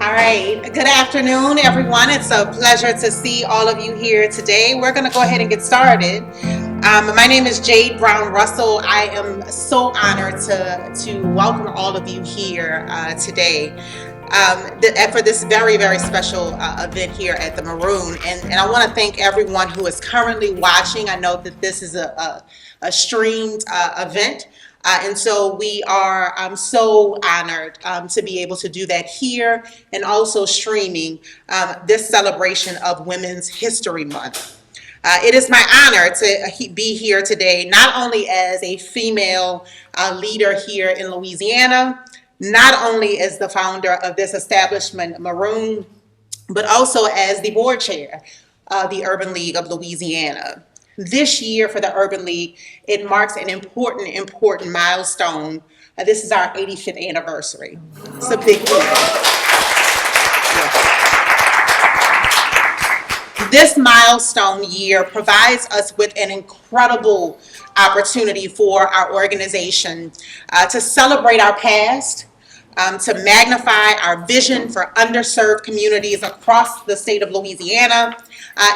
All right. Good afternoon, everyone. It's a pleasure to see all of you here today. We're going to go ahead and get started. My name is Jade Brown Russell. I am so honored to welcome all of you here today for this very, very special event here at the Maroon. And I want to thank everyone who is currently watching. I know that this is a streamed event. And so we are so honored to be able to do that here and also streaming this celebration of Women's History Month. It is my honor to be here today, not only as a female leader here in Louisiana, not only as the founder of this establishment, Maroon, but also as the board chair of the Urban League of Louisiana. This year for the Urban League, it marks an important milestone. This is our 85th anniversary. It's a big deal. This milestone year provides us with an incredible opportunity for our organization to celebrate our past, to magnify our vision for underserved communities across the state of Louisiana,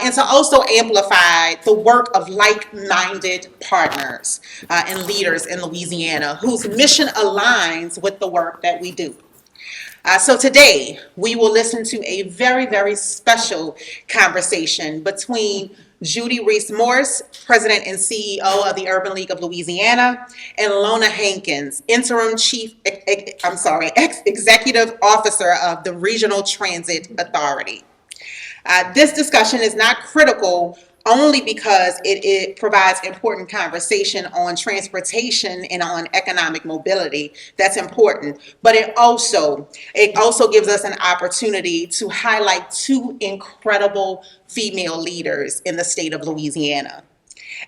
and to also amplify the work of like-minded partners and leaders in Louisiana whose mission aligns with the work that we do. So today, we will listen to a very, very special conversation between Judy Reese Morse, President and CEO of the Urban League of Louisiana, and Lona Hankins, Interim Executive Officer of the Regional Transit Authority. This discussion is not critical only because it provides important conversation on transportation and on economic mobility. That's important, but it also gives us an opportunity to highlight two incredible female leaders in the state of Louisiana.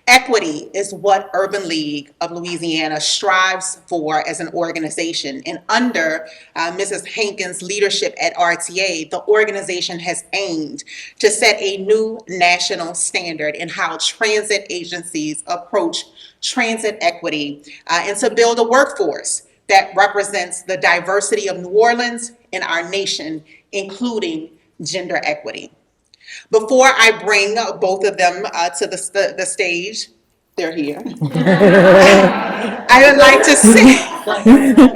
Equity is what Urban League of Louisiana strives for as an organization. And under Mrs. Hankins' leadership at RTA, the organization has aimed to set a new national standard in how transit agencies approach transit equity and to build a workforce that represents the diversity of New Orleans and our nation, including gender equity. Before I bring both of them to the stage, they're here. I would like to say,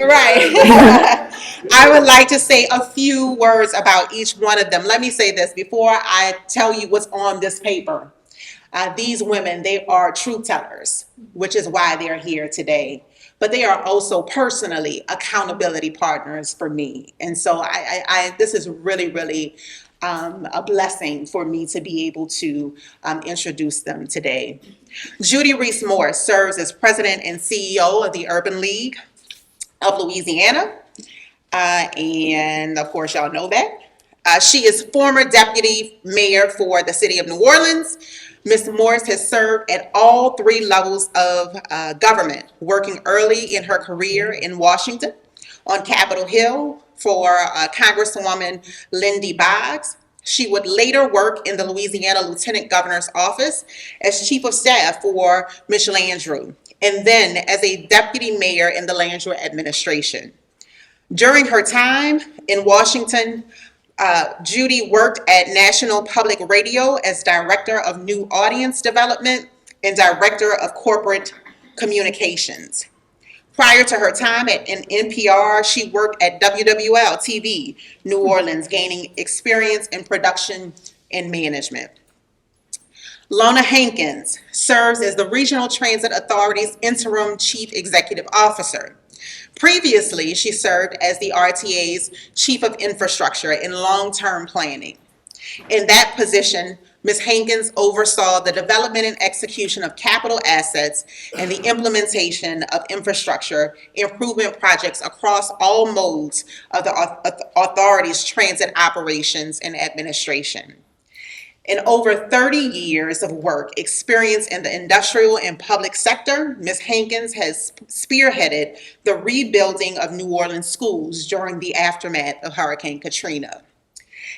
right. I would like to say a few words about each one of them. Let me say this before I tell you what's on this paper. These women, they are truth tellers, which is why they're here today. But they are also personally accountability partners for me. And so this is really, really a blessing for me to be able to introduce them today. Judy Reese Morse serves as President and CEO of the Urban League of Louisiana. And of course, y'all know that. She is former deputy mayor for the city of New Orleans. Ms. Morse has served at all three levels of government, working early in her career in Washington, on Capitol Hill for Congresswoman Lindy Boggs. She would later work in the Louisiana Lieutenant Governor's office as chief of staff for Ms. Landrieu, and then as a deputy mayor in the Landrieu administration. During her time in Washington, Judy worked at National Public Radio as Director of New Audience Development and Director of Corporate Communications. Prior to her time at NPR, she worked at WWL TV, New Orleans, gaining experience in production and management. Lona Hankins serves as the Regional Transit Authority's Interim Chief Executive Officer. Previously, she served as the RTA's Chief of Infrastructure and Long-Term Planning. In that position, Ms. Hankins oversaw the development and execution of capital assets and the implementation of infrastructure improvement projects across all modes of the authority's transit operations and administration. In over 30 years of work experience in the industrial and public sector, Ms. Hankins has spearheaded the rebuilding of New Orleans schools during the aftermath of Hurricane Katrina,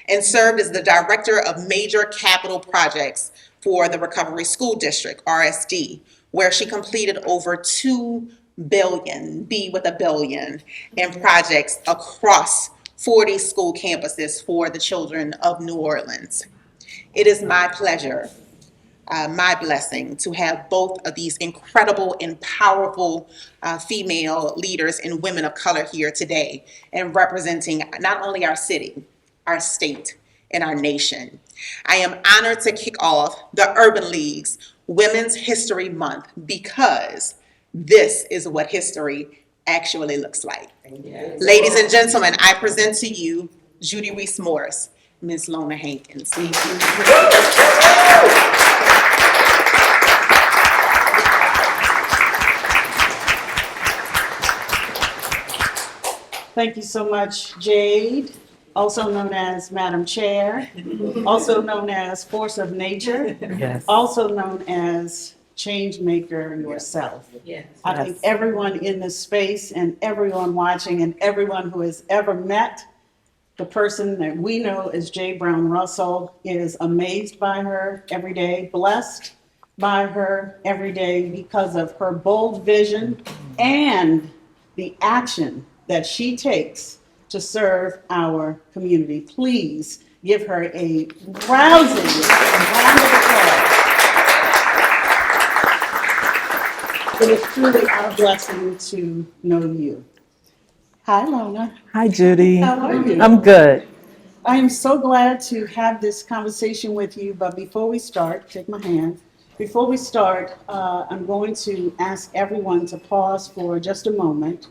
and served as the Director of Major Capital Projects for the Recovery School District, RSD, where she completed over $2 billion, B with a billion, in projects across 40 school campuses for the children of New Orleans. It is my pleasure, my blessing, to have both of these incredible and powerful female leaders and women of color here today and representing not only our city, our state, and our nation. I am honored to kick off the Urban League's Women's History Month because this is what history actually looks like. Yes. Ladies and gentlemen, I present to you Judy Reese Morse, Ms. Lona Hankins. Thank you so much, Jade, also known as Madam Chair, also known as Force of Nature, yes. Also known as Change Maker yourself. Yes. I think everyone in this space and everyone watching and everyone who has ever met the person that we know as Jade Brown Russell is amazed by her every day, blessed by her every day because of her bold vision and the action that she takes to serve our community. Please give her a rousing round of applause. It is truly our blessing to know you. Hi, Lona. Hi, Judy. How are you? I'm good. I am so glad to have this conversation with you, but before we start, take my hand. Before we start, I'm going to ask everyone to pause for just a moment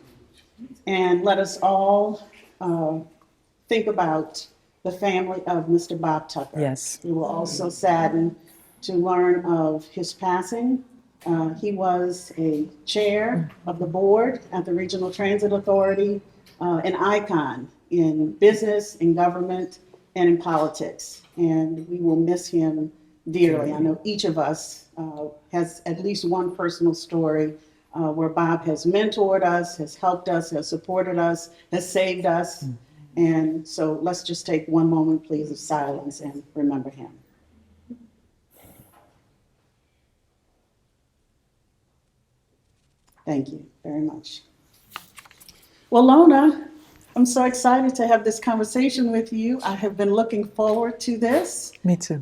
and let us all think about the family of Mr. Bob Tucker. Yes. We were also saddened to learn of his passing. He was a chair of the board at the Regional Transit Authority, an icon in business, in government, and in politics. And we will miss him dearly. I know each of us has at least one personal story where Bob has mentored us, has helped us, has supported us, has saved us. And so let's just take one moment, please, of silence and remember him. Thank you very much. Well, Lona, I'm so excited to have this conversation with you. I have been looking forward to this. Me too.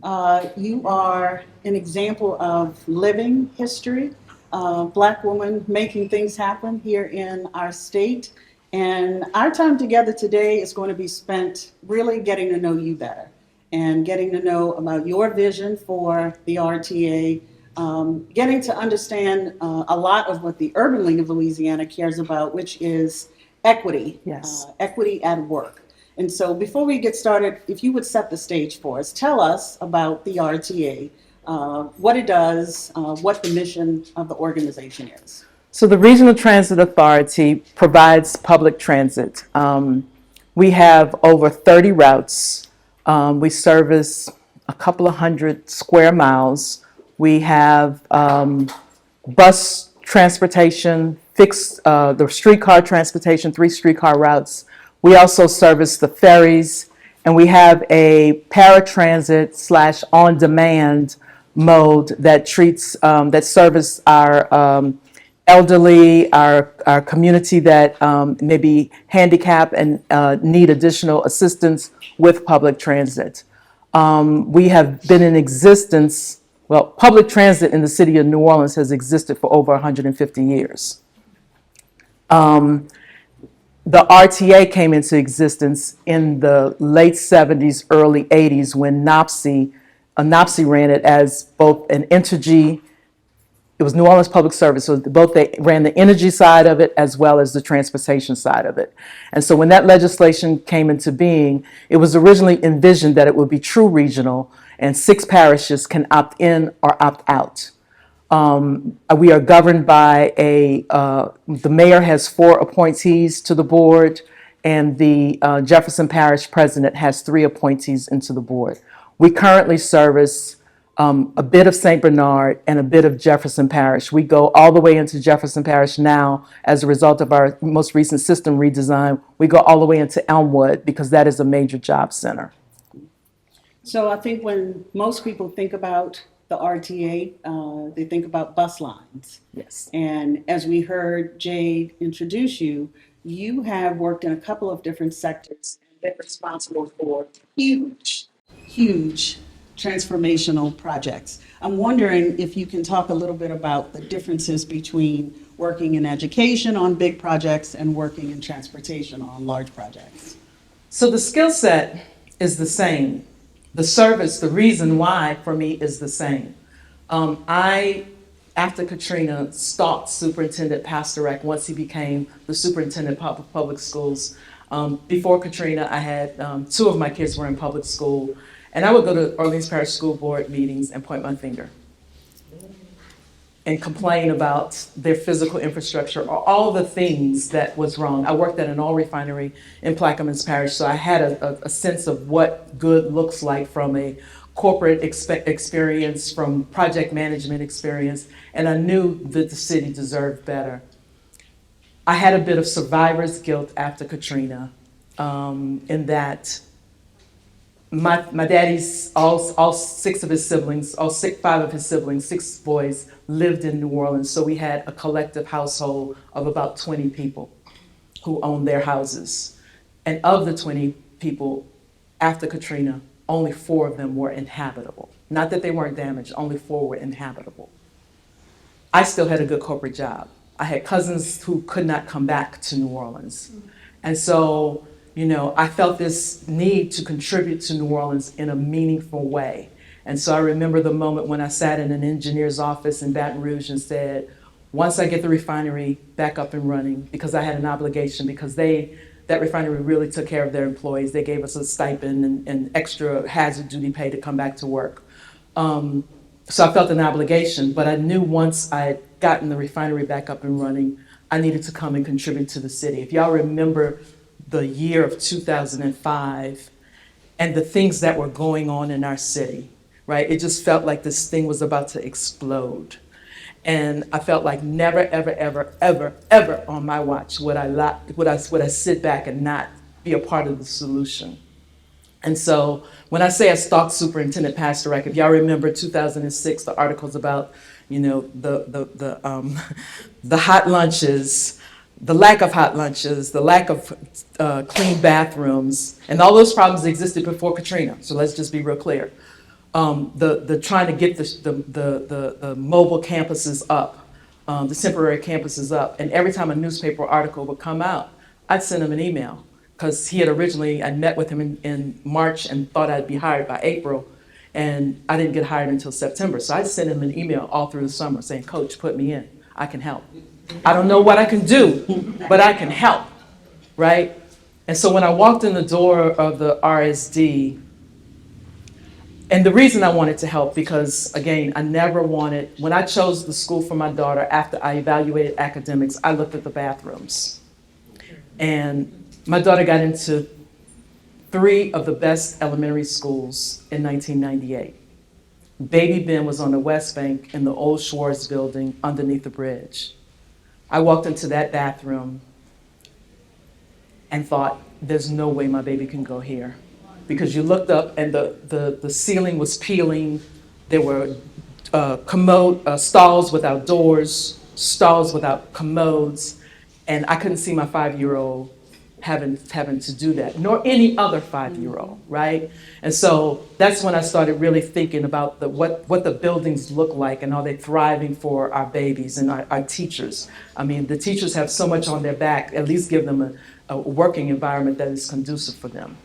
You are an example of living history, Black woman making things happen here in our state. And our time together today is going to be spent really getting to know you better and getting to know about your vision for the RTA, getting to understand a lot of what the Urban League of Louisiana cares about, which is equity, yes. Equity at work. And so before we get started, if you would set the stage for us, tell us about the RTA, what it does, what the mission of the organization is. So the Regional Transit Authority provides public transit. We have over 30 routes. We service a couple of hundred square miles. We have bus transportation, the streetcar transportation, 3 streetcar routes. We also service the ferries, and we have a paratransit / on-demand mode that that service our elderly, our community that may be handicapped and need additional assistance with public transit. We have been in existence. Well, public transit in the city of New Orleans has existed for over 150 years. The RTA came into existence in the late 70s, early 80s when NOPSI ran it as both an Entergy. It was New Orleans Public Service, so both they ran the energy side of it as well as the transportation side of it. And so when that legislation came into being, it was originally envisioned that it would be true regional and 6 parishes can opt in or opt out. We are governed by the mayor has 4 appointees to the board, and the Jefferson Parish president has 3 appointees into the board. We currently service a bit of St. Bernard and a bit of Jefferson Parish. We go all the way into Jefferson Parish now as a result of our most recent system redesign. We go all the way into Elmwood because that is a major job center. So I think when most people think about the RTA, they think about bus lines. Yes. And as we heard Jade introduce you, you have worked in a couple of different sectors. been responsible for huge transformational projects. I'm wondering if you can talk a little bit about the differences between working in education on big projects and working in transportation on large projects. So the skill set is the same. The service, the reason why for me is the same. I, after Katrina, stalked Superintendent Pastorek once he became the superintendent of public schools. Before Katrina, I had two of my kids were in public school, and I would go to Orleans Parish School Board meetings and point my finger and complain about their physical infrastructure or all the things that was wrong. I worked at an oil refinery in Plaquemines Parish, so I had a sense of what good looks like from a corporate experience, from project management experience, and I knew that the city deserved better. I had a bit of survivor's guilt after Katrina, in that my daddy's, all six of his siblings, five of his siblings, six boys, lived in New Orleans. So we had a collective household of about 20 people who owned their houses. And of the 20 people, after Katrina, only 4 of them were inhabitable. Not that they weren't damaged, only 4 were inhabitable. I still had a good corporate job. I had cousins who could not come back to New Orleans. And so, I felt this need to contribute to New Orleans in a meaningful way. And so I remember the moment when I sat in an engineer's office in Baton Rouge and said, once I get the refinery back up and running, because I had an obligation, because that refinery really took care of their employees. They gave us a stipend and extra hazard duty pay to come back to work. So I felt an obligation, but I knew once I had gotten the refinery back up and running, I needed to come and contribute to the city. If y'all remember the year of 2005 and the things that were going on in our city, right? It just felt like this thing was about to explode. And I felt like never, ever, ever, ever, ever on my watch would I sit back and not be a part of the solution. And so when I say I stalked Superintendent Pastorek, if y'all remember 2006, the articles about, the hot lunches, the lack of hot lunches, the lack of clean bathrooms, and all those problems existed before Katrina. So let's just be real clear. The trying to get the mobile campuses up, the temporary campuses up, and every time a newspaper article would come out, I'd send him an email, because he had originally, I met with him in March and thought I'd be hired by April, and I didn't get hired until September. So I'd send him an email all through the summer saying, Coach, put me in, I can help. I don't know what I can do, but I can help, right? And so when I walked in the door of the RSD, and the reason I wanted to help, because again, I never wanted, when I chose the school for my daughter, after I evaluated academics, I looked at the bathrooms. And my daughter got into 3 of the best elementary schools in 1998. Baby Ben was on the West Bank in the old Schwartz building underneath the bridge. I walked into that bathroom and thought, there's no way my baby can go here. Because you looked up and the ceiling was peeling. There were stalls without doors, stalls without commodes, and I couldn't see my 5-year-old having to do that, nor any other 5-year-old, right? And so that's when I started really thinking about what the buildings look like, and are they thriving for our babies and our teachers. I mean, the teachers have so much on their back, at least give them a working environment that is conducive for them.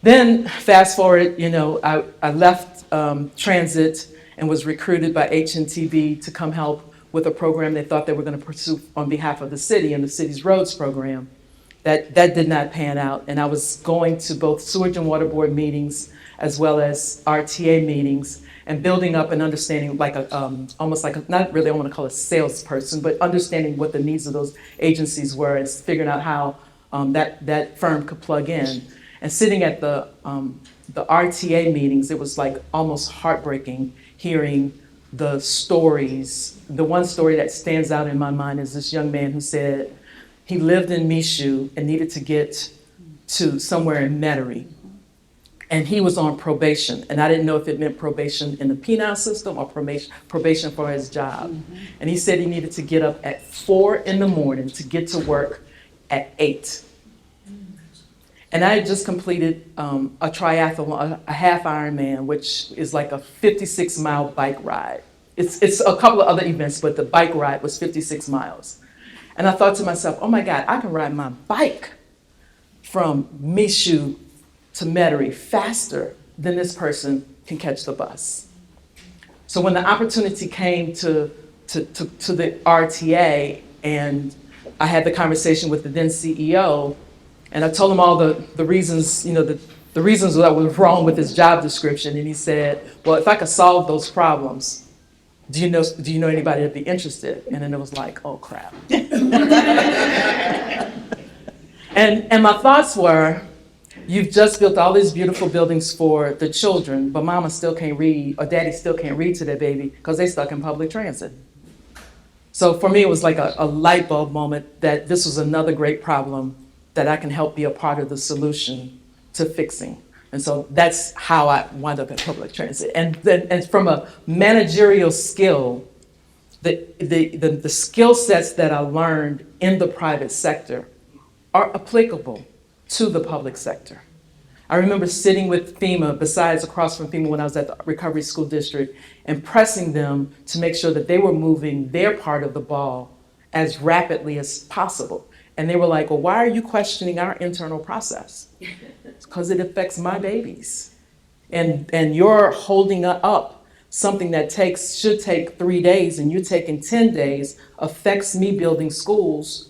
Then fast forward, I left transit and was recruited by HNTB to come help with a program they thought they were going to pursue on behalf of the city, and the city's roads program. That did not pan out, and I was going to both Sewage and Water Board meetings as well as RTA meetings, and building up and understanding almost like not really, I want to call it a salesperson, but understanding what the needs of those agencies were and figuring out how that firm could plug in. And sitting at the RTA meetings, it was like almost heartbreaking hearing the stories. The one story that stands out in my mind is this young man who said he lived in Michoud and needed to get to somewhere in Metairie. And he was on probation, and I didn't know if it meant probation in the penal system or probation for his job. Mm-hmm. And he said he needed to get up at 4 in the morning to get to work at 8. And I had just completed a triathlon, a half Ironman, which is like a 56-mile bike ride. It's a couple of other events, but the bike ride was 56 miles. And I thought to myself, oh my God, I can ride my bike from Michoud to Metairie faster than this person can catch the bus. So when the opportunity came to the RTA, and I had the conversation with the then CEO, and I told him all the reasons, the reasons that was wrong with his job description, and he said, well, if I could solve those problems, do you know anybody that'd be interested? And then it was like, oh crap. And my thoughts were, you've just built all these beautiful buildings for the children, but mama still can't read, or daddy still can't read to their baby because they stuck in public transit. So for me, it was like a light bulb moment that this was another great problem that I can help be a part of the solution to fixing. And so that's how I wound up in public transit. And from a managerial skill, the skill sets that I learned in the private sector are applicable to the public sector. I remember sitting with FEMA, besides across from FEMA when I was at the Recovery School District, and pressing them to make sure that they were moving their part of the ball as rapidly as possible. And they were like, well, why are you questioning our internal process? Because it affects my babies. And you're holding up something that should take 3 days, and you're taking 10 days, affects me building schools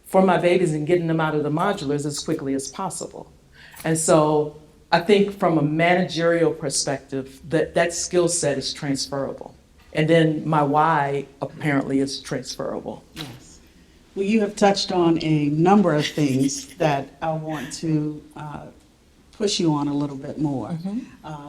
for my babies and getting them out of the modulars as quickly as possible. And so I think from a managerial perspective, that skill set is transferable. And then my why apparently is transferable. Yes. Well, you have touched on a number of things that I want to push you on a little bit more.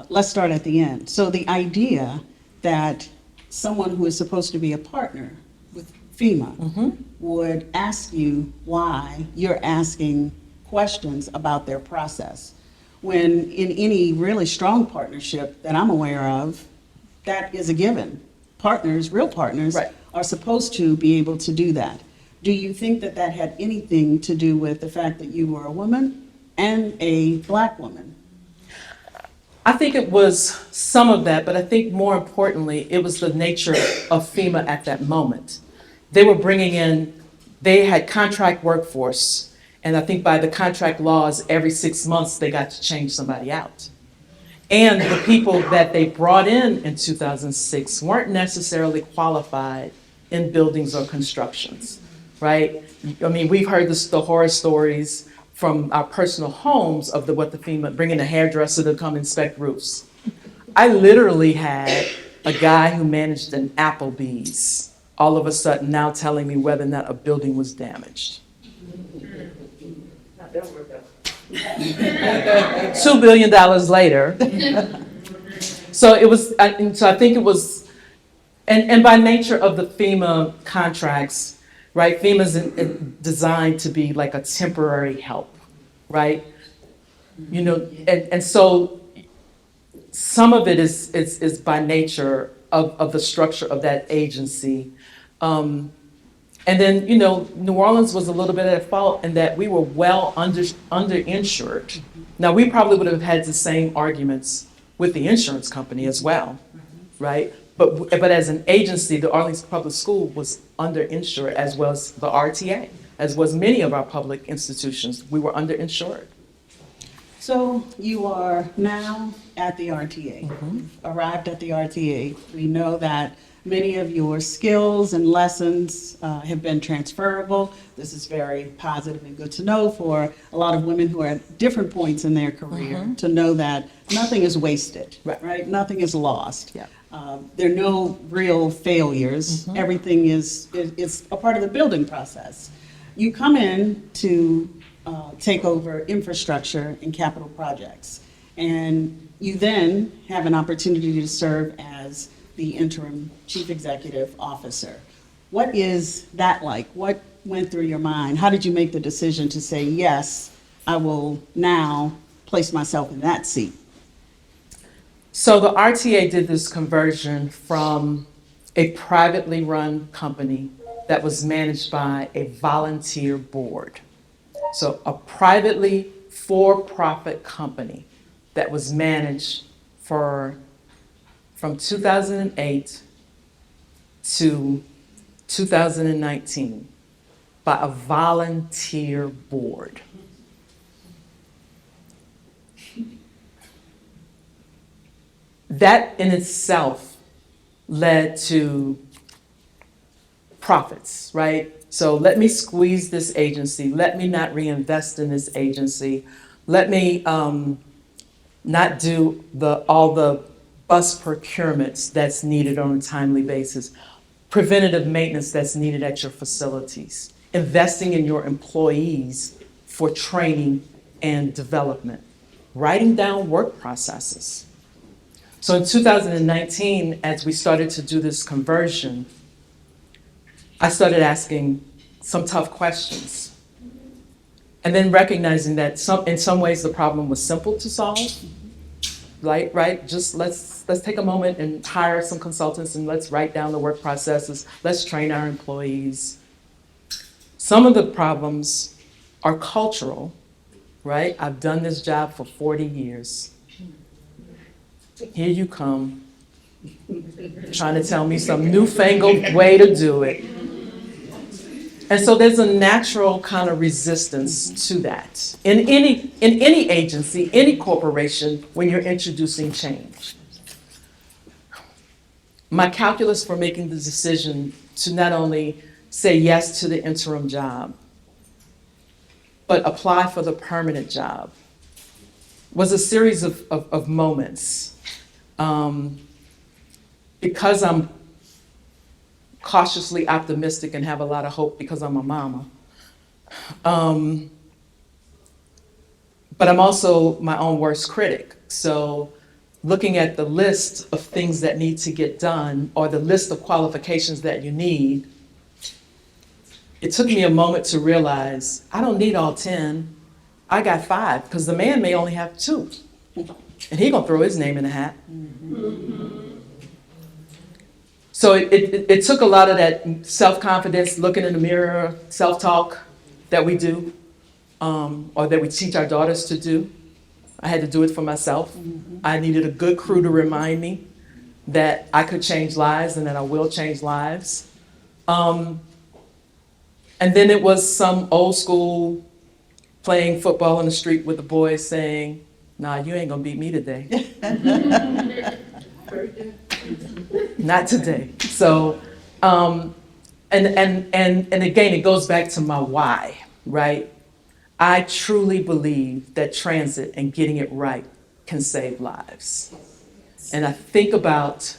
Let's start at the end. So the idea that someone who is supposed to be a partner with FEMA would ask you why you're asking questions about their process, when in any really strong partnership that I'm aware of, that is a given. Partners, real partners, Right. are supposed to be able to do that. Do you think that that had anything to do with the fact that you were a woman and a Black woman? I think it was some of that, but I think more importantly, it was the nature of FEMA at that moment. They were bringing in, they had contract workforce, and I think by the contract laws, every 6 months, they got to change somebody out. And the people that they brought in 2006 weren't necessarily qualified in buildings or constructions, right? I mean, we've heard the horror stories from our personal homes of what the FEMA, bringing a hairdresser to come inspect roofs. I literally had a guy who managed an Applebee's all of a sudden now telling me whether or not a building was damaged. $2 billion later. So it was, so I think it was, and by nature of the FEMA contracts, right? FEMA's designed to be like a temporary help, right? And so some of it is by nature of the structure of that agency. And then, New Orleans was a little bit at fault in that we were well underinsured. Now, we probably would have had the same arguments with the insurance company as well, right? But as an agency, the Orleans Public School was underinsured, as was the RTA, as was many of our public institutions. We were underinsured. So you are now at the RTA, arrived at the RTA. We know that many of your skills and lessons have been transferable. This is very positive and good to know for a lot of women who are at different points in their career, to know that nothing is wasted, right? Nothing is lost. Yeah. There are no real failures. Everything is a part of the building process. You come in to take over infrastructure and capital projects, and you then have an opportunity to serve as the interim chief executive officer. What is that like? What went through your mind? How did you make the decision to say, yes, I will now place myself in that seat? So the RTA did this conversion from a privately run company that was managed by a volunteer board. So a privately for-profit company that was managed from 2008 to 2019 by a volunteer board. That in itself led to profits, right? So let me squeeze this agency. Let me not reinvest in this agency. Let me not do all the bus procurements that's needed on a timely basis, preventative maintenance that's needed at your facilities, investing in your employees for training and development, writing down work processes. So in 2019, as we started to do this conversion, I started asking some tough questions. And then recognizing that in some ways the problem was simple to solve, right? Just let's take a moment and hire some consultants and let's write down the work processes. Let's train our employees. Some of the problems are cultural, right? I've done this job for 40 years. Here you come, trying to tell me some newfangled way to do it. And so there's a natural kind of resistance to that. In any agency, any corporation, when you're introducing change. My calculus for making the decision to not only say yes to the interim job, but apply for the permanent job was a series of moments. Because I'm cautiously optimistic and have a lot of hope because I'm a mama. But I'm also my own worst critic. So looking at the list of things that need to get done or the list of qualifications that you need, it took me a moment to realize I don't need all 10. I got 5 because the man may only have 2. And he gonna throw his name in the hat. So it took a lot of that self-confidence, looking in the mirror, self-talk that we do, or that we teach our daughters to do. I had to do it for myself. I needed a good crew to remind me that I could change lives and that I will change lives. And then it was some old school playing football in the street with the boys saying, "Nah, you ain't gonna beat me today." Not today. So, and again, it goes back to my why, right? I truly believe that transit and getting it right can save lives. And I think about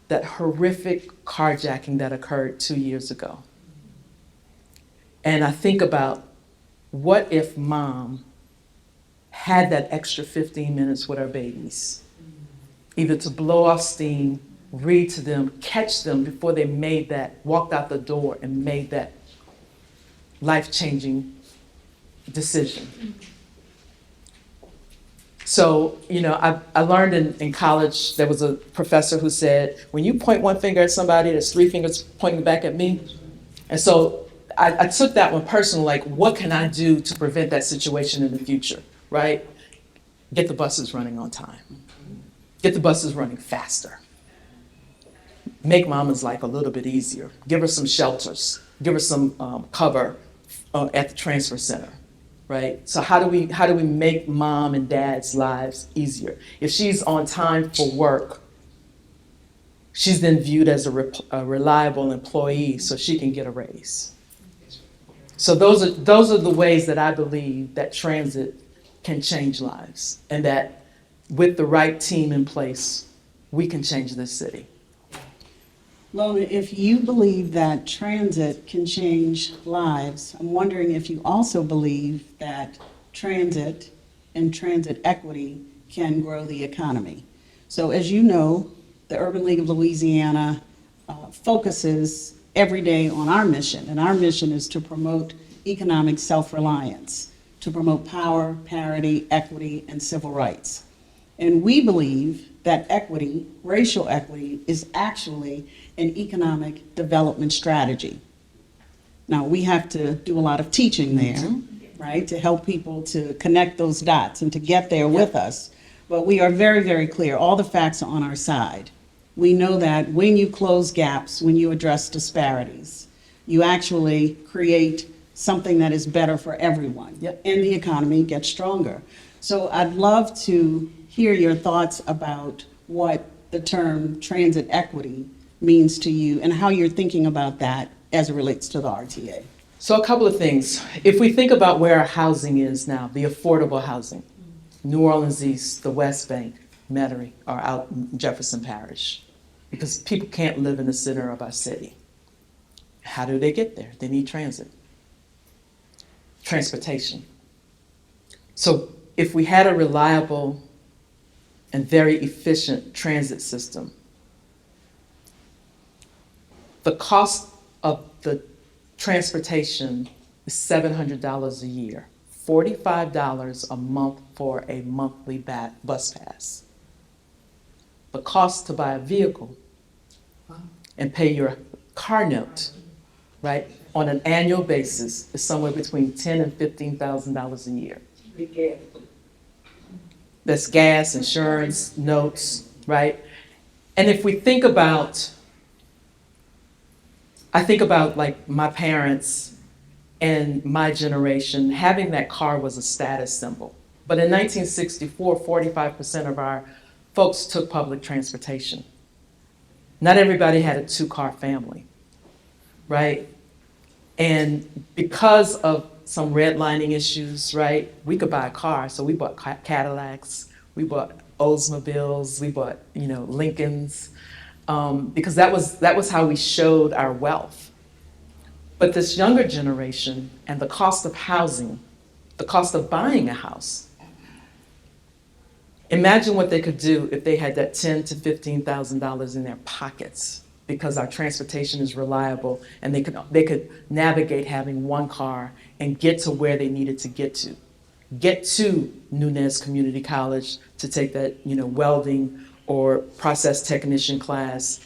that horrific carjacking that occurred 2 years ago. And I think about what if mom had that extra 15 minutes with our babies, either to blow off steam, read to them, catch them before they walked out the door and made that life-changing decision. So, I learned in college, there was a professor who said, when you point one finger at somebody, there's 3 fingers pointing back at me. And so I took that one personal, like, what can I do to prevent that situation in the future, right? Get the buses running on time. Get the buses running faster. Make mama's life a little bit easier. Give her some shelters. Give her some cover at the transfer center, right? So how do we make mom and dad's lives easier? If she's on time for work, she's then viewed as a reliable employee, so she can get a raise. So those are the ways that I believe that transit can change lives, and that with the right team in place, we can change this city. Lona, if you believe that transit can change lives, I'm wondering if you also believe that transit and transit equity can grow the economy. So as you know, the Urban League of Louisiana focuses every day on our mission, and our mission is to promote economic self-reliance, to promote power, parity, equity, and civil rights. And we believe that equity, racial equity, is actually an economic development strategy. Now, we have to do a lot of teaching there, right, to help people to connect those dots and to get there with us. But we are very, very clear. All the facts are on our side. We know that when you close gaps, when you address disparities, you actually create something that is better for everyone. Yep. And the economy gets stronger. So I'd love to hear your thoughts about what the term transit equity means to you and how you're thinking about that as it relates to the RTA. So a couple of things. If we think about where our housing is now, the affordable housing, New Orleans East, the West Bank, Metairie are out in Jefferson Parish because people can't live in the center of our city. How do they get there? They need transit, transportation. So if we had a reliable and very efficient transit system, the cost of the transportation is $700 a year, $45 a month for a monthly bus pass. The cost to buy a vehicle and pay your car note, right, on an annual basis is somewhere between $10,000 and $15,000 a year. That's gas, insurance, notes, right? And if we think about, I think about like my parents and my generation, having that car was a status symbol. But in 1964, 45% of our folks took public transportation. Not everybody had a two-car family, right? And because of some redlining issues, right, we could buy a car. So we bought Cadillacs, we bought Oldsmobiles, we bought, Lincolns, because that was how we showed our wealth. But this younger generation and the cost of housing, the cost of buying a house, imagine what they could do if they had that $10,000 to $15,000 in their pockets, because our transportation is reliable and they could navigate having one car and get to where they needed to get to. Get to Nunez Community College to take that, welding or process technician class,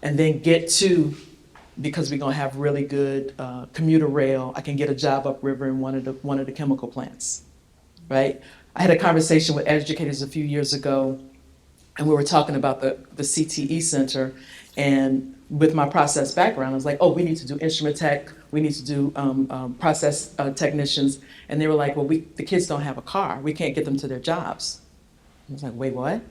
and then get to, because we're gonna have really good commuter rail, I can get a job upriver in one of the chemical plants, right? I had a conversation with educators a few years ago, and we were talking about the CTE Center, and with my process background, I was like, oh, we need to do instrument tech, we need to do process technicians, and they were like, well, the kids don't have a car, we can't get them to their jobs. I was like, wait, what?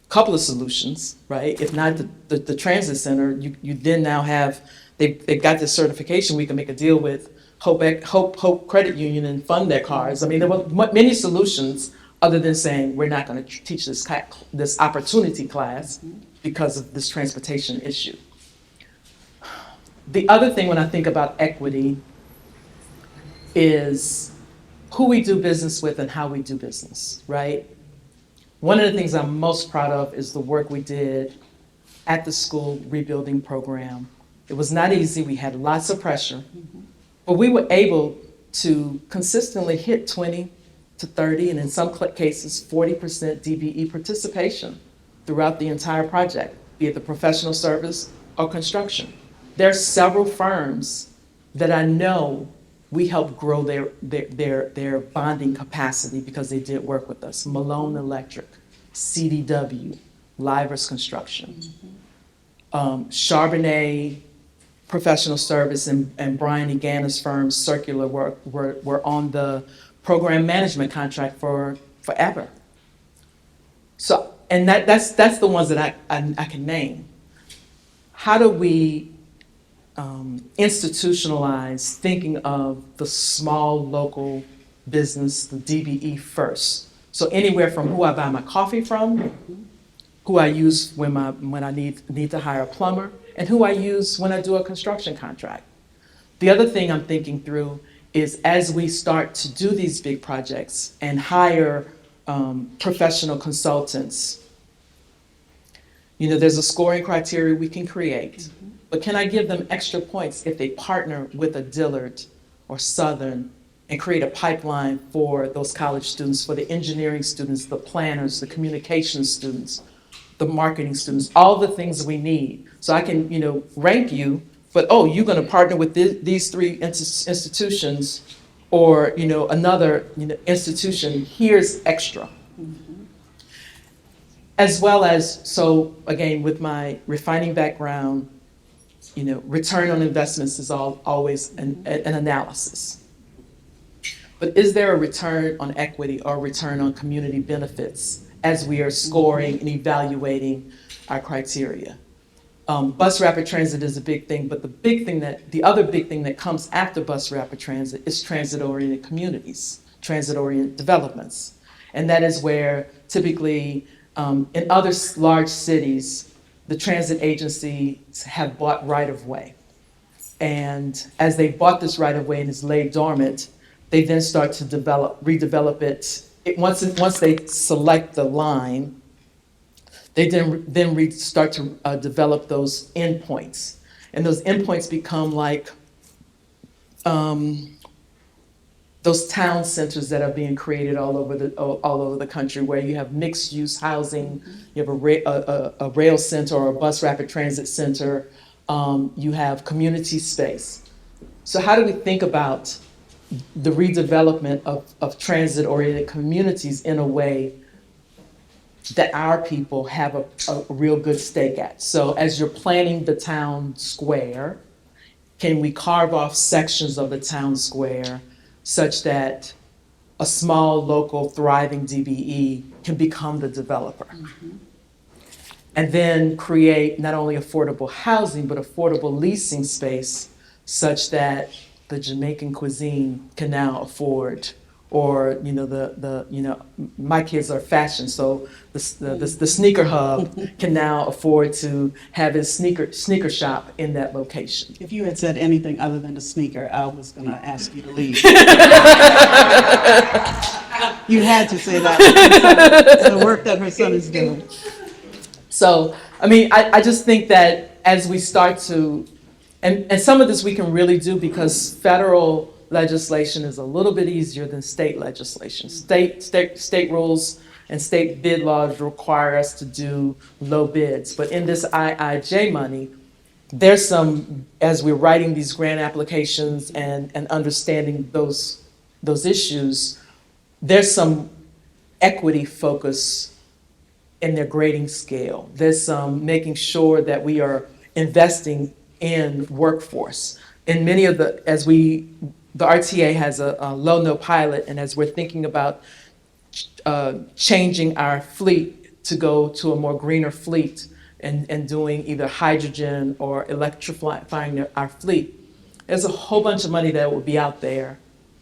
Couple of solutions, right? If not the transit center, you then now have, they've got this certification, we can make a deal with Hope Credit Union and fund their cars. I mean, there were many solutions other than saying we're not going to teach this opportunity class because of this transportation issue. The other thing when I think about equity is who we do business with and how we do business, right? One of the things I'm most proud of is the work we did at the school rebuilding program. It was not easy, we had lots of pressure, but we were able to consistently hit 20 to 30, and in some cases, 40% DBE participation throughout the entire project, be it the professional service or construction. There are several firms that I know we helped grow their bonding capacity because they did work with us. Malone Electric, CDW, Livers Construction, Charbonnet Professional Service and Brian Egana's firm Circular were on the program management contract for forever. So, and that's the ones that I can name. How do we institutionalize thinking of the small local business, the DBE first? So anywhere from who I buy my coffee from, who I use when I need to hire a plumber, and who I use when I do a construction contract. The other thing I'm thinking through is as we start to do these big projects and hire professional consultants, there's a scoring criteria we can create, but can I give them extra points if they partner with a Dillard or Southern and create a pipeline for those college students, for the engineering students, the planners, the communications students, the marketing students, all the things we need. So I can, rank you but, oh, you're gonna partner with these three institutions, or, another, institution, here's extra. As well as, so again, with my refining background, return on investments is always an analysis. But is there a return on equity or return on community benefits as we are scoring and evaluating our criteria? Bus rapid transit is a big thing, but the other big thing that comes after bus rapid transit is transit-oriented communities, transit-oriented developments. And that is where typically in other large cities, the transit agencies have bought right-of-way. And as they bought this right-of-way and it's laid dormant, they then start to redevelop it. Once they select the line, they then start to develop those endpoints. And those endpoints become like those town centers that are being created all over the country, where you have mixed use housing, you have a rail center or a bus rapid transit center, you have community space. So how do we think about the redevelopment of transit-oriented communities in a way that our people have a real good stake at? So as you're planning the town square, can we carve off sections of the town square such that a small, local, thriving DBE can become the developer? And then create not only affordable housing, but affordable leasing space such that the Jamaican cuisine can now afford, or my kids are fashion, so the sneaker hub can now afford to have his sneaker shop in that location. If you had said anything other than a sneaker, I was going to ask you to leave. You had to say that. It's the work that her son is doing. So, I just think that as we start to, and some of this we can really do because federal legislation is a little bit easier than state legislation. State rules and state bid laws require us to do low bids. But in this IIJ money, there's some, as we're writing these grant applications and understanding those issues, there's some equity focus in their grading scale. There's some making sure that we are investing in workforce. In many of the RTA has a low-no pilot, and as we're thinking about changing our fleet to go to a more greener fleet and doing either hydrogen or electrifying our fleet, there's a whole bunch of money that will be out there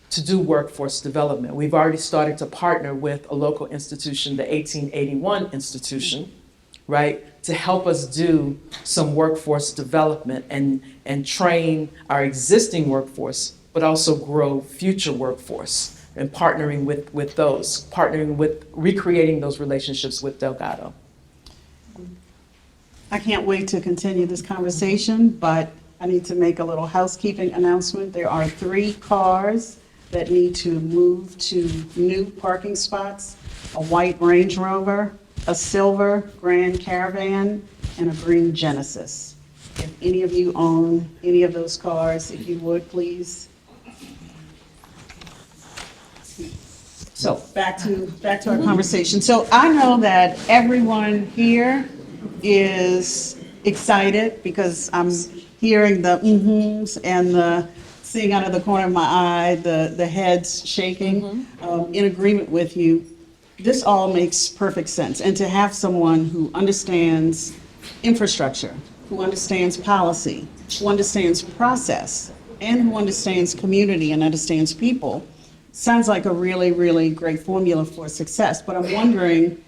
to do workforce development. We've already started to partner with a local institution, the 1881 institution, right, to help us do some workforce development and train our existing workforce, but also grow future workforce, and partnering with recreating those relationships with Delgado. I can't wait to continue this conversation, but I need to make a little housekeeping announcement. There are 3 cars that need to move to new parking spots: a white Range Rover, a silver Grand Caravan, and a green Genesis. If any of you own any of those cars, if you would, please. So back to our conversation. So I know that everyone here is excited because I'm hearing the mm-hms and the seeing out of the corner of my eye, the heads shaking, in agreement with you. This all makes perfect sense. And to have someone who understands infrastructure, who understands policy, who understands process, and who understands community and understands people, sounds like a really, really great formula for success. But I'm wondering,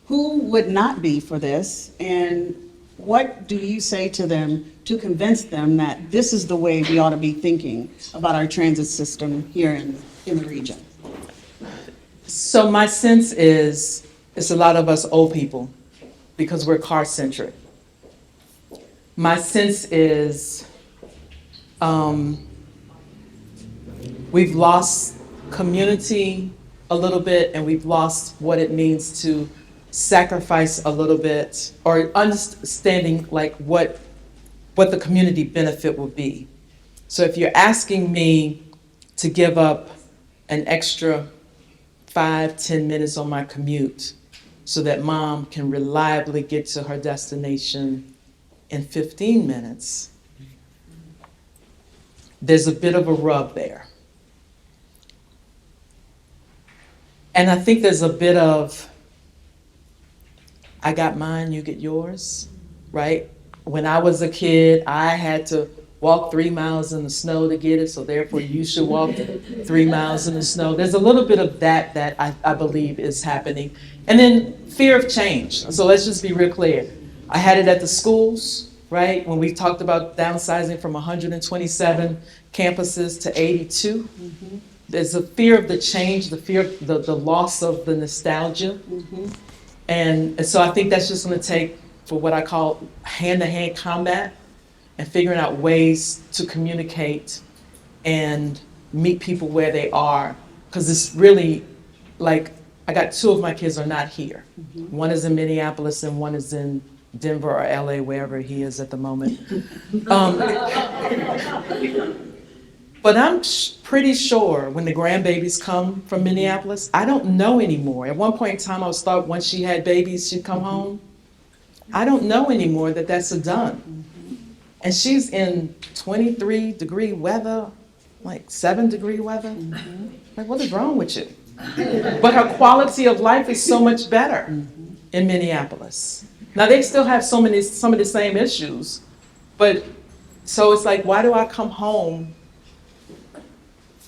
who would not be for this, and what do you say to them to convince them that this is the way we ought to be thinking about our transit system here in the region? So my sense is it's a lot of us old people because we're car-centric. My sense is we've lost community a little bit, and we've lost what it means to sacrifice a little bit, or understanding like what what the community benefit will be. So if you're asking me to give up an extra 5-10 minutes on my commute so that mom can reliably get to her destination in 15 minutes, there's a bit of a rub there. And I think there's a bit of, I got mine, you get yours, right? When I was a kid, I had to walk 3 miles in the snow to get it, so therefore you should walk 3 miles in the snow. There's a little bit of that I believe is happening. And then fear of change. So let's just be real clear. I had it at the schools, right? When we talked about downsizing from 127 campuses to 82. Mm-hmm. There's a fear of the change, the fear of the loss of the nostalgia. Mm-hmm. And so I think that's just going to take, for what I call hand-to-hand combat, and figuring out ways to communicate and meet people where they are. Because it's really, like, I got 2 of my kids are not here. Mm-hmm. One is in Minneapolis and one is in Denver or LA, wherever he is at the moment. But I'm pretty sure when the grandbabies come from Minneapolis, I don't know anymore. At one point in time, I was thought once she had babies, she'd come home. I don't know anymore that that's a done. And she's in 23-degree weather, like 7-degree weather. Mm-hmm. Like, what is wrong with you? But her quality of life is so much better in Minneapolis. Now, they still have some of the same issues, but so it's like, why do I come home?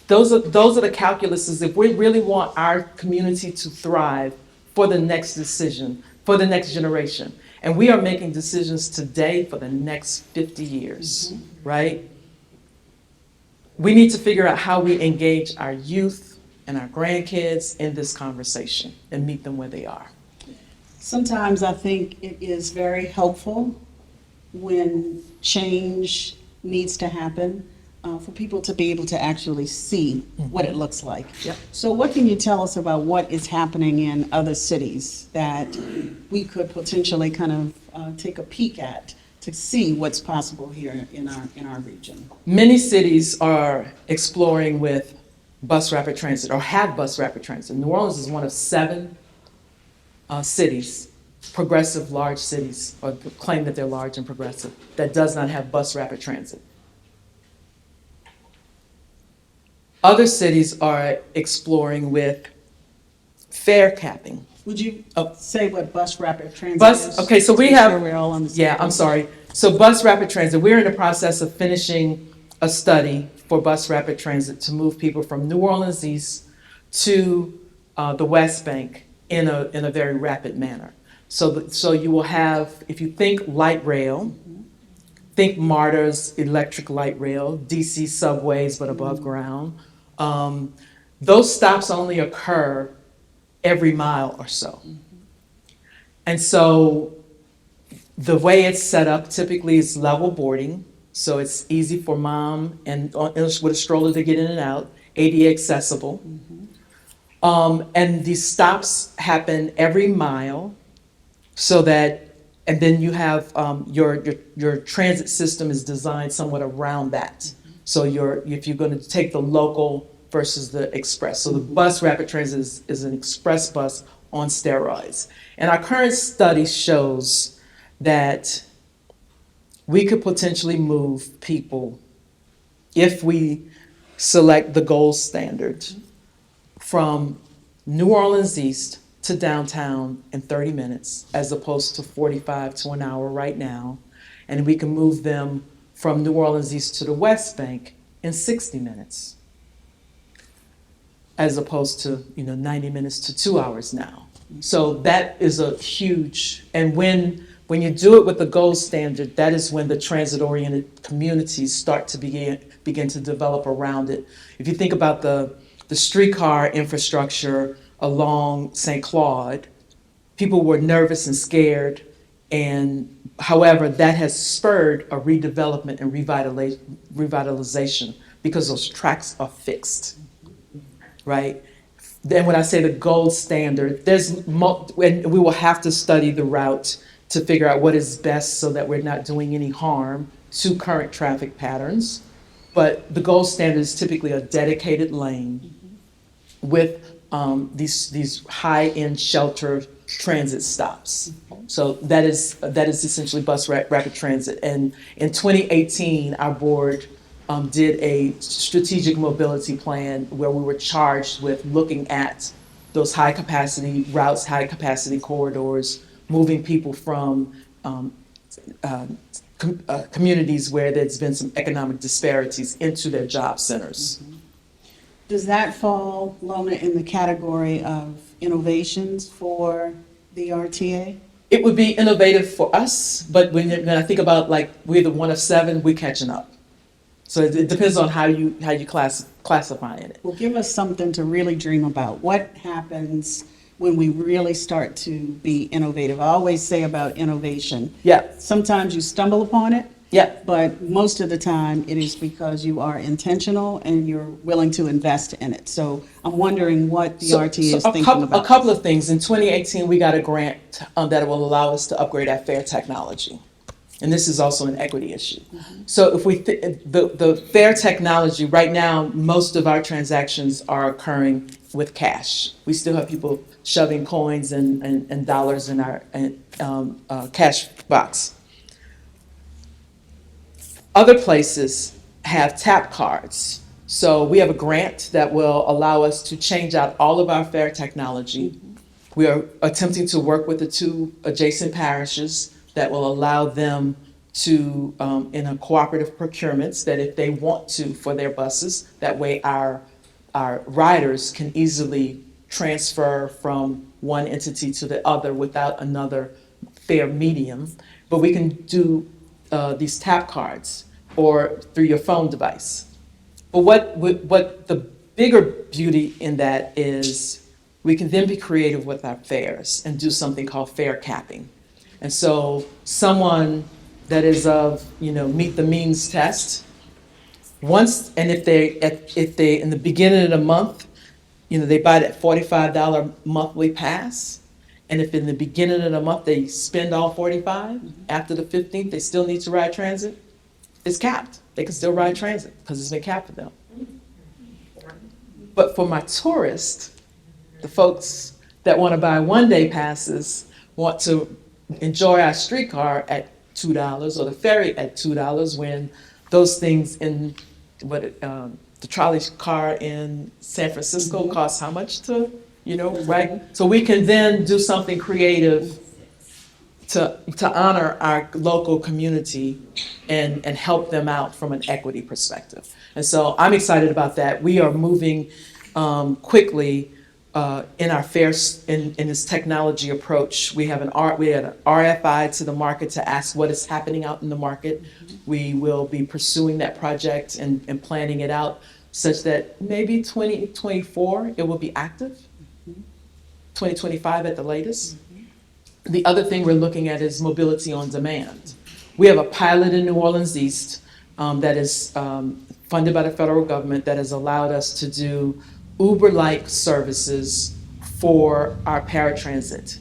Those are the calculuses. If we really want our community to thrive for the next decision, for the next generation, and we are making decisions today for the next 50 years, right? We need to figure out how we engage our youth and our grandkids in this conversation and meet them where they are. Sometimes I think it is very helpful when change needs to happen for people to be able to actually see what it looks like. Yep. So what can you tell us about what is happening in other cities that we could potentially kind of take a peek at to see what's possible here in our region? Many cities are exploring with bus rapid transit or have bus rapid transit. New Orleans is one of 7 cities, progressive large cities, or claim that they're large and progressive, that does not have bus rapid transit. Other cities are exploring with fare capping. Would you say what bus rapid transit is? Okay, so we Make have, sure we're all on the same yeah, I'm sorry. So bus rapid transit, we're in the process of finishing a study for bus rapid transit to move people from New Orleans East to the West Bank in a very rapid manner. So you will have, if you think light rail, think MARTA's electric light rail, DC subways, but above ground. Those stops only occur every mile or so. And so the way it's set up typically is level boarding. So it's easy for mom and with a stroller to get in and out, ADA accessible. And these stops happen every mile so that, and then you have your transit system is designed somewhat around that. So if you're going to take the local versus the express. So the bus rapid transit is an express bus on steroids. And our current study shows that we could potentially move people, if we select the gold standard, from New Orleans East to downtown in 30 minutes, as opposed to 45 to an hour right now. And we can move them from New Orleans East to the West Bank in 60 minutes, as opposed to 90 minutes to 2 hours now. So that is a huge, and when you do it with the gold standard, that is when the transit-oriented communities start to begin to develop around it. If you think about the streetcar infrastructure along St. Claude, people were nervous and scared, and however, that has spurred a redevelopment and revitalization because those tracks are fixed, right? Then when I say the gold standard, and we will have to study the route to figure out what is best so that we're not doing any harm to current traffic patterns. But the gold standard is typically a dedicated lane with these high-end shelter transit stops. So that is essentially bus rapid transit. And in 2018, our board did a strategic mobility plan where we were charged with looking at those high-capacity routes, high-capacity corridors, moving people from communities where there's been some economic disparities into their job centers. Does that fall, Lona, in the category of innovations for the RTA? It would be innovative for us, but when I think about, like, we're the one of seven, we're catching up. So it depends on how you classify it. Well, give us something to really dream about. What happens when we really start to be innovative? I always say about innovation, Yeah, sometimes you stumble upon it, yeah. but most of the time it is because you are intentional and you're willing to invest in it. So I'm wondering what the RTA is thinking about. A couple of things. In 2018, we got a grant that will allow us to upgrade our fare technology. And this is also an equity issue. So if the fare technology, right now, most of our transactions are occurring with cash. We still have people shoving coins and dollars in our cash box. Other places have tap cards. So we have a grant that will allow us to change out all of our fare technology. We are attempting to work with the two adjacent parishes that will allow them to, in a cooperative procurements, that if they want to for their buses, that way our riders can easily transfer from one entity to the other without another fare medium. But we can do these tap cards or through your phone device. But what the bigger beauty in that is we can then be creative with our fares and do something called fare capping. And so someone that is of, meet the means test, once, and if they in the beginning of the month, they buy that $45 monthly pass, and if in the beginning of the month they spend all 45, after the 15th they still need to ride transit, it's capped. They can still ride transit because it's been capped for them. But for my tourists, the folks that want to buy one-day passes want to enjoy our streetcar at $2 or the ferry at $2 when those things in the trolley car in San Francisco costs how much to, right? So we can then do something creative to honor our local community and help them out from an equity perspective. And so I'm excited about that. We are moving quickly in our fares, in this technology approach. We had an RFI to the market to ask what is happening out in the market. We will be pursuing that project and planning it out such that maybe 2024 it will be active, 2025 at the latest. The other thing we're looking at is mobility on demand. We have a pilot in New Orleans East that is funded by the federal government that has allowed us to do Uber-like services for our paratransit.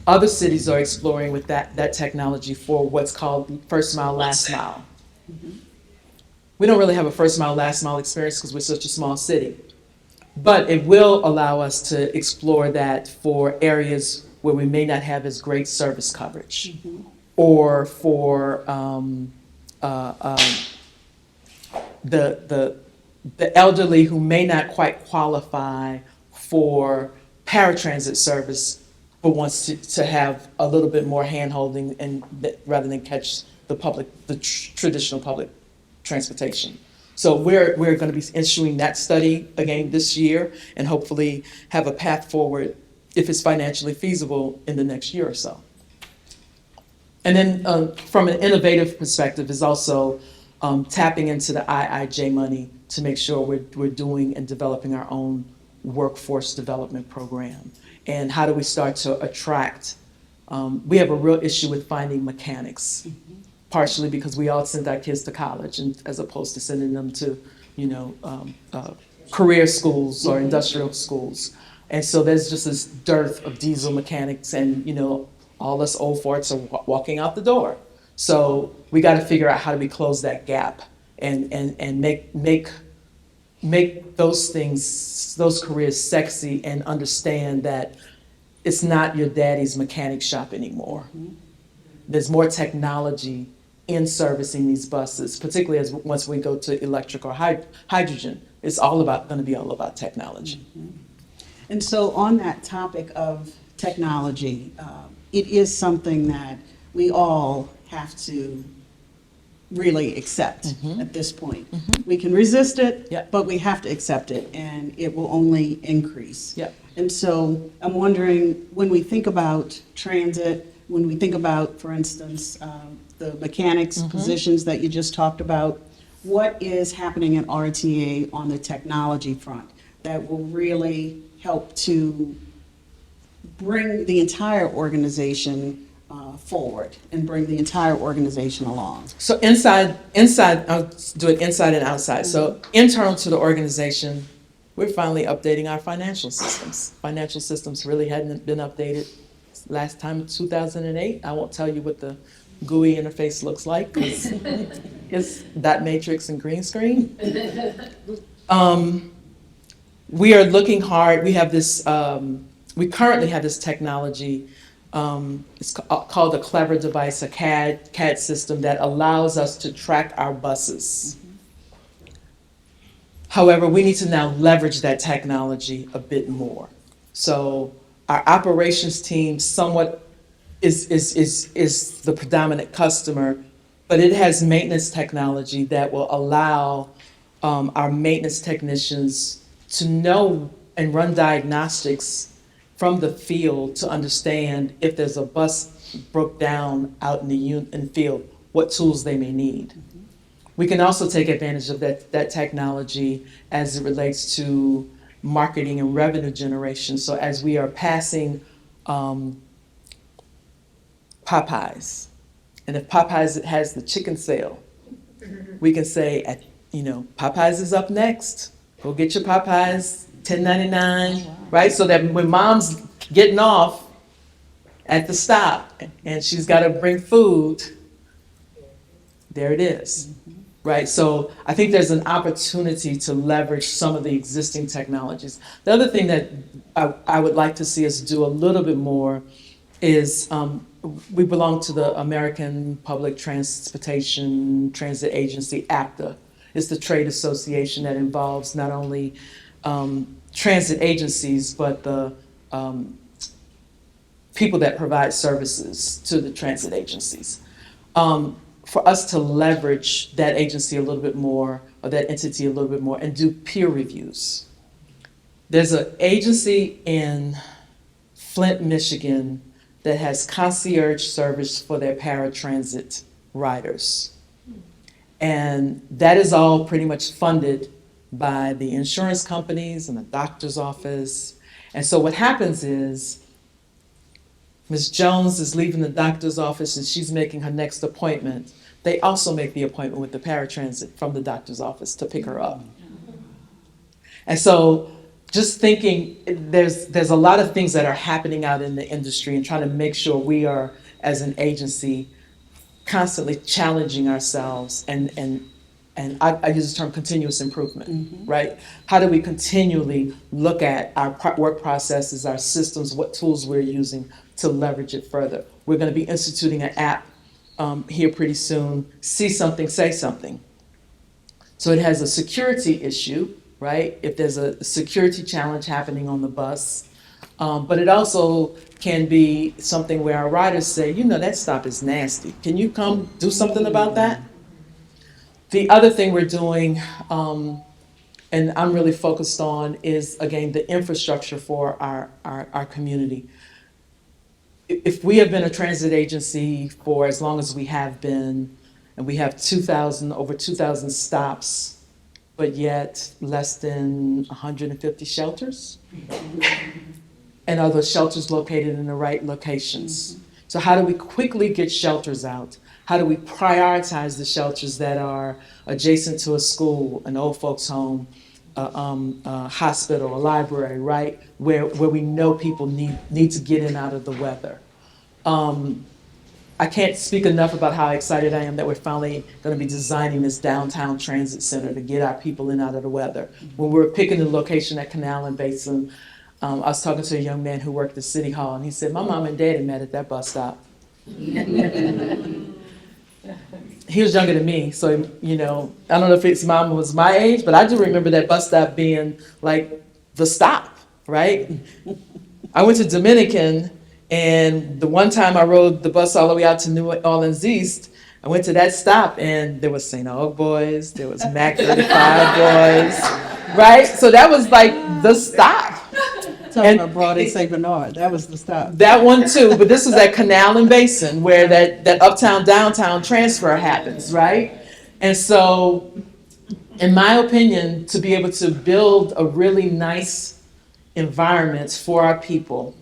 Other cities are exploring with that technology for what's called first mile, last mile. We don't really have a first mile, last mile experience because we're such a small city. But it will allow us to explore that for areas where we may not have as great service coverage, or for the elderly who may not quite qualify for paratransit service, but wants to have a little bit more hand-holding and rather than catch the traditional public transportation. So we're going to be issuing that study again this year and hopefully have a path forward if it's financially feasible in the next year or so. And then from an innovative perspective is also tapping into the IIJ money to make sure we're doing and developing our own workforce development program. And how do we start to attract, we have a real issue with finding mechanics, partially because we all send our kids to college and as opposed to sending them to, career schools or industrial schools. And so there's just this dearth of diesel mechanics and, all us old farts are walking out the door. So we got to figure out how do we close that gap and make those things, those careers sexy, and understand that it's not your daddy's mechanic shop anymore. There's more technology in servicing these buses, particularly as once we go to electric or hydrogen. It's all about, going to be all about technology. And so on that topic of technology, it is something that we all have to really accept at this point. We can resist it, Yep. but we have to accept it, and it will only increase. Yep. And so I'm wondering, when we think about transit, when we think about, for instance, the mechanics positions that you just talked about, what is happening at RTA on the technology front that will really help to bring the entire organization forward and bring the entire organization along? So inside, I'll do it inside and outside. So internal to the organization, we're finally updating our financial systems. Financial systems really hadn't been updated last time in 2008. I won't tell you what the GUI interface looks like, because it's dot matrix and green screen. We are looking hard. We have this, we currently have this technology. It's called a Clever device, a CAD system that allows us to track our buses. However, we need to now leverage that technology a bit more. So our operations team somewhat is the predominant customer, but it has maintenance technology that will allow our maintenance technicians to know and run diagnostics from the field to understand if there's a bus broke down out in the field, what tools they may need. We can also take advantage of that technology as it relates to marketing and revenue generation. So as we are passing Popeyes, and if Popeyes has the chicken sale, we can say, Popeyes is up next. Go get your Popeyes, $10.99, right? So that when mom's getting off at the stop and she's got to bring food, there it is, right? So I think there's an opportunity to leverage some of the existing technologies. The other thing that I would like to see us do a little bit more is we belong to the American Public Transportation Transit Agency, APTA. It's the trade association that involves not only transit agencies, but the people that provide services to the transit agencies. For us to leverage that agency a little bit more, or that entity a little bit more, and do peer reviews. There's an agency in Flint, Michigan that has concierge service for their paratransit riders. And that is all pretty much funded by the insurance companies and the doctor's office. And so what happens is, Ms. Jones is leaving the doctor's office and she's making her next appointment. They also make the appointment with the paratransit from the doctor's office to pick her up. And so just thinking, there's a lot of things that are happening out in the industry, and trying to make sure we are, as an agency, constantly challenging ourselves and I use the term continuous improvement, right? How do we continually look at our work processes, our systems, what tools we're using to leverage it further? We're going to be instituting an app here pretty soon, See Something, Say Something. So it has a security issue, right? If there's a security challenge happening on the bus, but it also can be something where our riders say, that stop is nasty. Can you come do something about that? The other thing we're doing, and I'm really focused on, is, again, the infrastructure for our community. If we have been a transit agency for as long as we have been, and we have over 2,000 stops, but yet less than 150 shelters, and are those shelters located in the right locations? So how do we quickly get shelters out? How do we prioritize the shelters that are adjacent to a school, an old folks home, a hospital, a library, right? Where we know people need to get in out of the weather. I can't speak enough about how excited I am that we're finally going to be designing this downtown transit center to get our people in out of the weather. When we were picking the location at Canal and Basin, I was talking to a young man who worked at City Hall, and he said, my mom and daddy met at that bus stop. He was younger than me, so, you know, I don't know if his mom was my age, but I do remember that bus stop being like the stop, right? I went to Dominican, and the one time I rode the bus all the way out to New Orleans East, I went to that stop, and there was St. Aug boys, there was Mac 35 boys, right? So that was like the stop. Talking about Broad and St. Bernard, that was the stop. That one too, but this was at Canal and Basin where that uptown downtown transfer happens, right? And so, in my opinion, to be able to build a really nice environment for our people,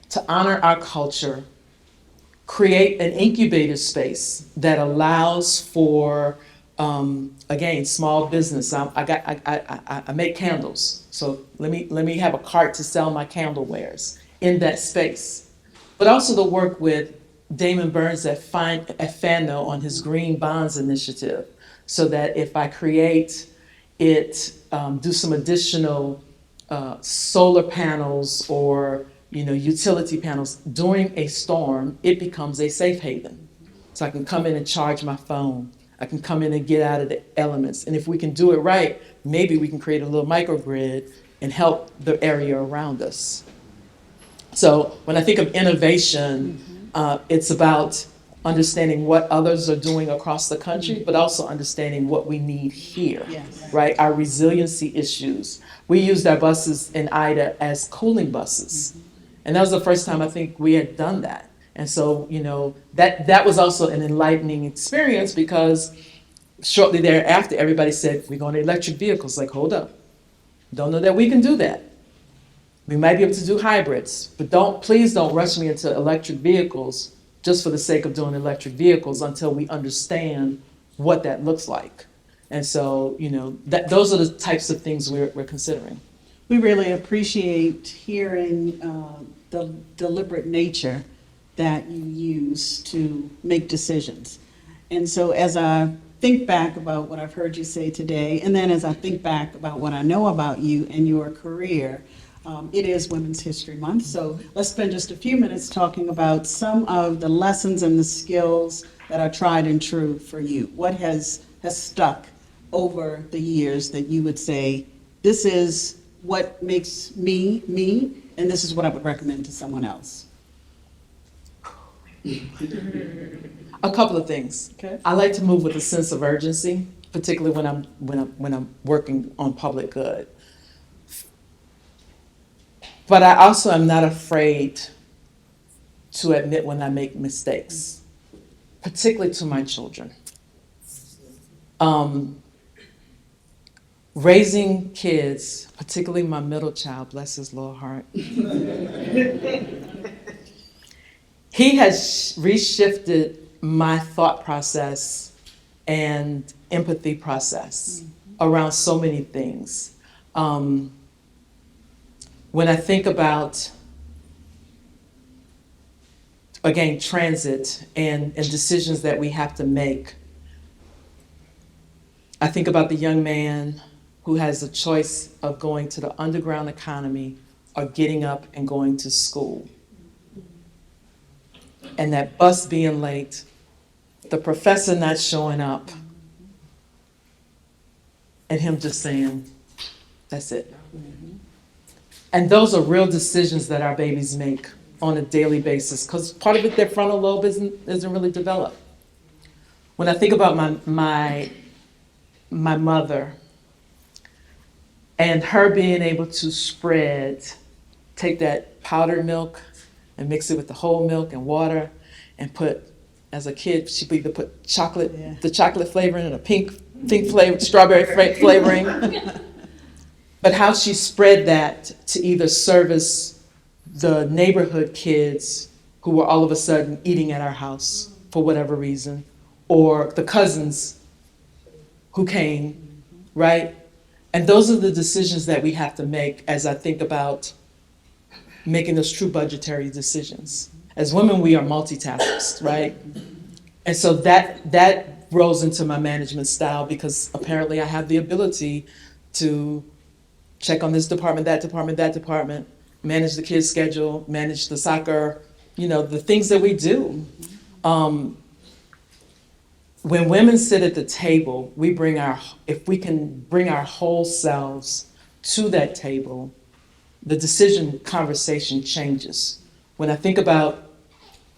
to honor our culture, create an incubator space that allows for, again, small business. I make candles, so let me have a cart to sell my candle wares in that space. But also to work with Damon Burns at FANO on his Green Bonds initiative, so that if I create it, do some additional solar panels or utility panels during a storm, it becomes a safe haven. So I can come in and charge my phone. I can come in and get out of the elements. And if we can do it right, maybe we can create a little microgrid and help the area around us. So when I think of innovation, it's about understanding what others are doing across the country, but also understanding what we need here, right? Our resiliency issues. We used our buses in Ida as cooling buses. And that was the first time I think we had done that. And so, that was also an enlightening experience, because shortly thereafter, everybody said, we're going to electric vehicles. Like, hold up. Don't know that we can do that. We might be able to do hybrids, but please don't rush me into electric vehicles just for the sake of doing electric vehicles until we understand what that looks like. And so, those are the types of things we're considering. We really appreciate hearing the deliberate nature that you use to make decisions. And so as I think back about what I've heard you say today, and then as I think back about what I know about you and your career, it is Women's History Month, so let's spend just a few minutes talking about some of the lessons and the skills that are tried and true for you. What has stuck over the years that you would say, this is what makes me, me, and this is what I would recommend to someone else? A couple of things. Okay. I like to move with a sense of urgency, particularly when I'm working on public good. But I also am not afraid to admit when I make mistakes, particularly to my children. Raising kids, particularly my middle child, bless his little heart, he has reshifted my thought process and empathy process around so many things. When I think about, again, transit and decisions that we have to make, I think about the young man who has a choice of going to the underground economy or getting up and going to school. And that bus being late, the professor not showing up, and him just saying, that's it. And those are real decisions that our babies make on a daily basis, because part of it, their frontal lobe isn't really developed. When I think about my mother and her being able to take that powdered milk and mix it with the whole milk and water and put, as a kid, she'd either put the chocolate flavoring and a pink flavor, strawberry flavoring. But how she spread that to either service the neighborhood kids who were all of a sudden eating at our house for whatever reason, or the cousins who came, right? And those are the decisions that we have to make as I think about making those true budgetary decisions. As women, we are multitaskers, right? And so that rolls into my management style because apparently I have the ability to check on this department, that department, manage the kids' schedule, manage the soccer, the things that we do. When women sit at the table, if we can bring our whole selves to that table, the decision conversation changes. When I think about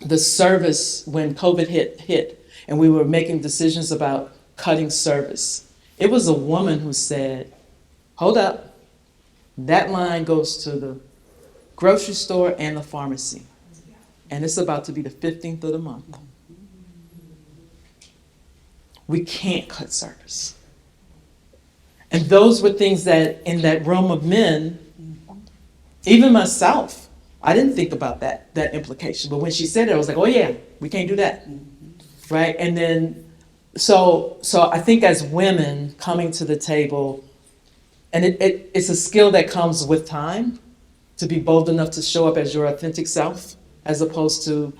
the service when COVID hit and we were making decisions about cutting service, it was a woman who said, hold up, that line goes to the grocery store and the pharmacy, and it's about to be the 15th of the month. We can't cut service. And those were things that in that realm of men, even myself, I didn't think about that implication. But when she said it, I was like, oh yeah, we can't do that. Right? And then, so I think as women coming to the table, and it's a skill that comes with time, to be bold enough to show up as your authentic self, as opposed to,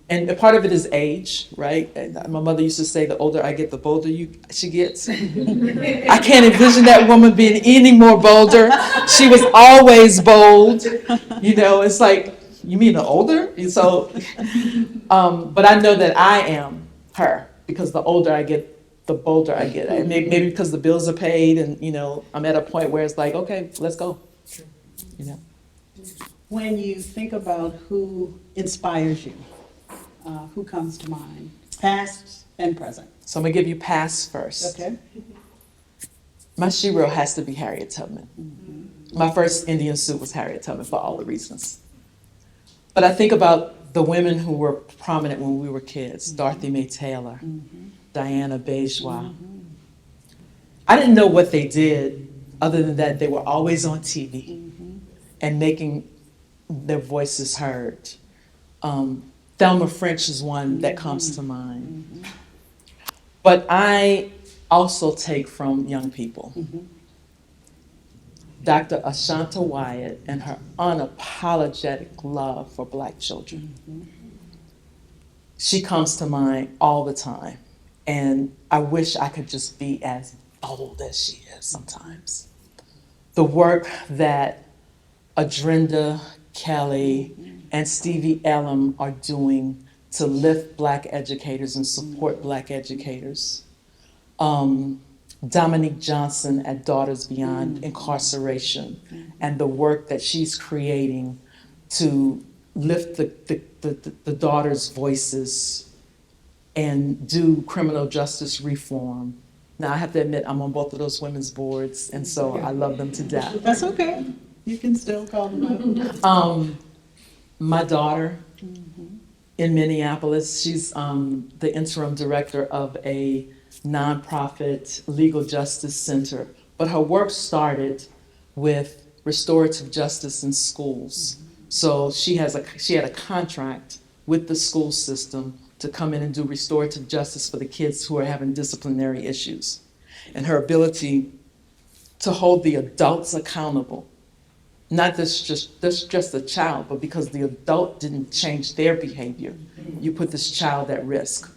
and a part of it is age, right? And my mother used to say, the older I get, the bolder she gets. I can't envision that woman being any more bolder. She was always bold. It's like, you mean the older? And so, but I know that I am her, because the older I get, the bolder I get. And maybe because the bills are paid and, I'm at a point where it's like, okay, let's go. When you think about who inspires you, who comes to mind, past and present? So I'm gonna give you past first. Okay. My shero has to be Harriet Tubman. Mm-hmm. My first Indian suit was Harriet Tubman for all the reasons. But I think about the women who were prominent when we were kids, mm-hmm. Dorothy Mae Taylor, mm-hmm. Diana Bourgeois. Mm-hmm. I didn't know what they did other than that they were always on TV, mm-hmm. and making their voices heard. Thelma French is one that comes to mind. Mm-hmm. But I also take from young people. Mm-hmm. Dr. Ashanta Wyatt and her unapologetic love for Black children. Mm-hmm. She comes to mind all the time. And I wish I could just be as bold as she is sometimes. The work that Adrinda Kelly and Stevie Ellum are doing to lift Black educators and support Black educators. Dominique Johnson at Daughters Beyond Incarceration, and the work that she's creating to lift the daughters' voices and do criminal justice reform. Now, I have to admit, I'm on both of those women's boards, and so I love them to death. That's okay. You can still call them out. My daughter, mm-hmm. in Minneapolis, she's the interim director of a nonprofit legal justice center. But her work started with restorative justice in schools. Mm-hmm. So she had a contract with the school system to come in and do restorative justice for the kids who are having disciplinary issues. And her ability to hold the adults accountable. Not that's just a child, but because the adult didn't change their behavior, you put this child at risk.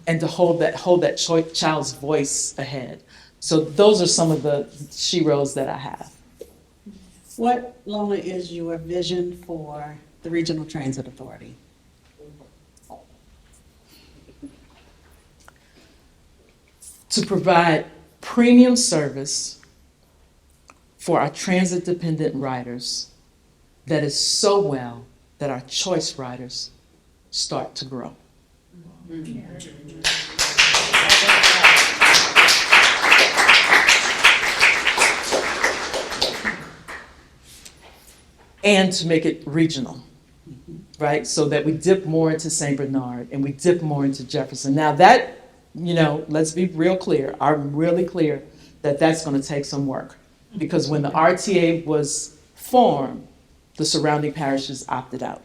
And to hold that child's voice ahead. So those are some of the sheroes that I have. What, Lona, is your vision for the Regional Transit Authority? To provide premium service for our transit-dependent riders that is so well that our choice riders start to grow. And to make it regional, right? So that we dip more into St. Bernard and we dip more into Jefferson. Now that, let's be real clear. I'm really clear that that's going to take some work. Because when the RTA was formed, the surrounding parishes opted out.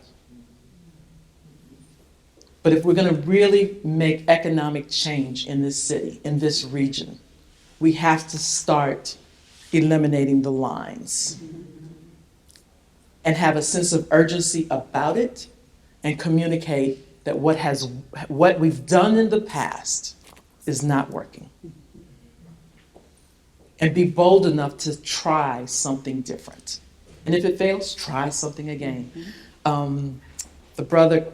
But if we're going to really make economic change in this city, in this region, we have to start eliminating the lines and have a sense of urgency about it and communicate that what we've done in the past is not working. And be bold enough to try something different. And if it fails, try something again. The brother,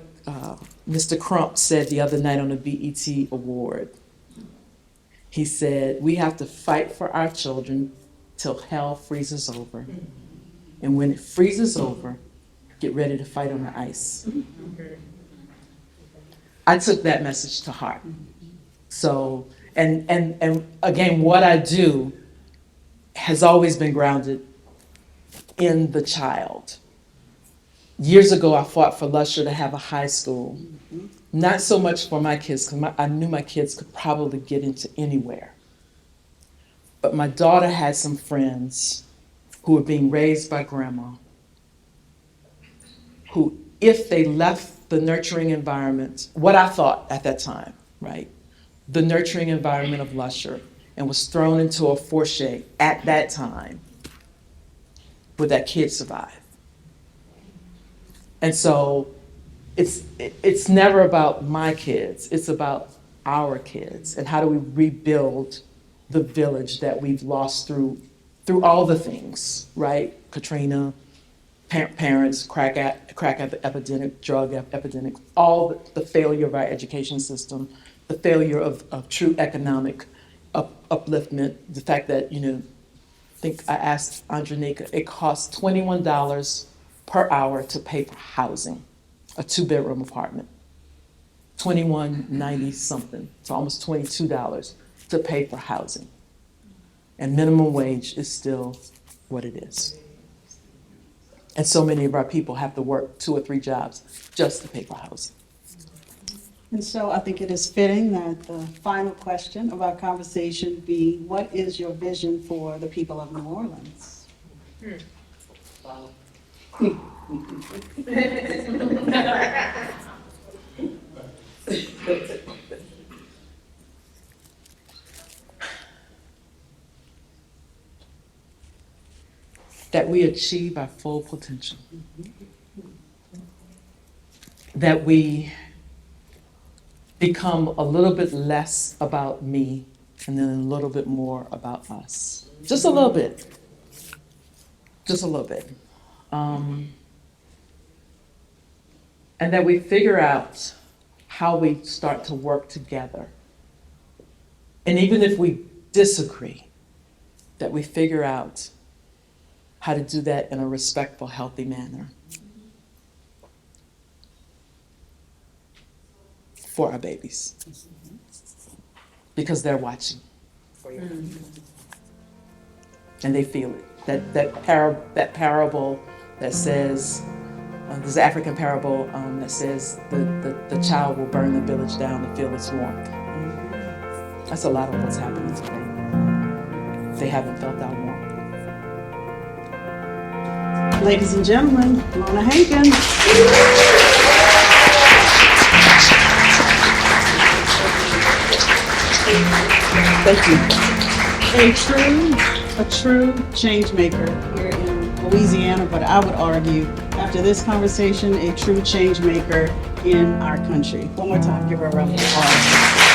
Mr. Crump, said the other night on the BET Award, he said, we have to fight for our children till hell freezes over. And when it freezes over, get ready to fight on the ice. I took that message to heart. So, and again, what I do has always been grounded in the child. Years ago, I fought for Lusher to have a high school. Not so much for my kids, because I knew my kids could probably get into anywhere. But my daughter had some friends who were being raised by grandma, who, if they left the nurturing environment, what I thought at that time, right? The nurturing environment of Lusher, and was thrown into a fourche at that time, would that kid survive? And so it's never about my kids, it's about our kids, and how do we rebuild the village that we've lost through all the things, right? Katrina, parents, crack epidemic, drug epidemic, all the failure of our education system, the failure of true economic upliftment, the fact that, I think I asked Andronika, it costs $21 per hour to pay for housing, a 2-bedroom apartment. $21.90 something, so almost $22 to pay for housing. And minimum wage is still what it is. And so many of our people have to work 2 or 3 jobs just to pay for housing. And so I think it is fitting that the final question of our conversation be, what is your vision for the people of New Orleans? That we achieve our full potential. That we become a little bit less about me and then a little bit more about us. Just a little bit. Just a little bit. And that we figure out how we start to work together. And even if we disagree, that we figure out how to do that in a respectful, healthy manner for our babies, because they're watching, and they feel it. That parable that says, there's an African parable that says the child will burn the village down to feel its warmth. That's a lot of what's happening today. They haven't felt our warmth. Ladies and gentlemen, Lona Hankins. Thank you. A true change maker here in Louisiana, but I would argue, after this conversation, a true change maker in our country. One more time, give her a round of applause.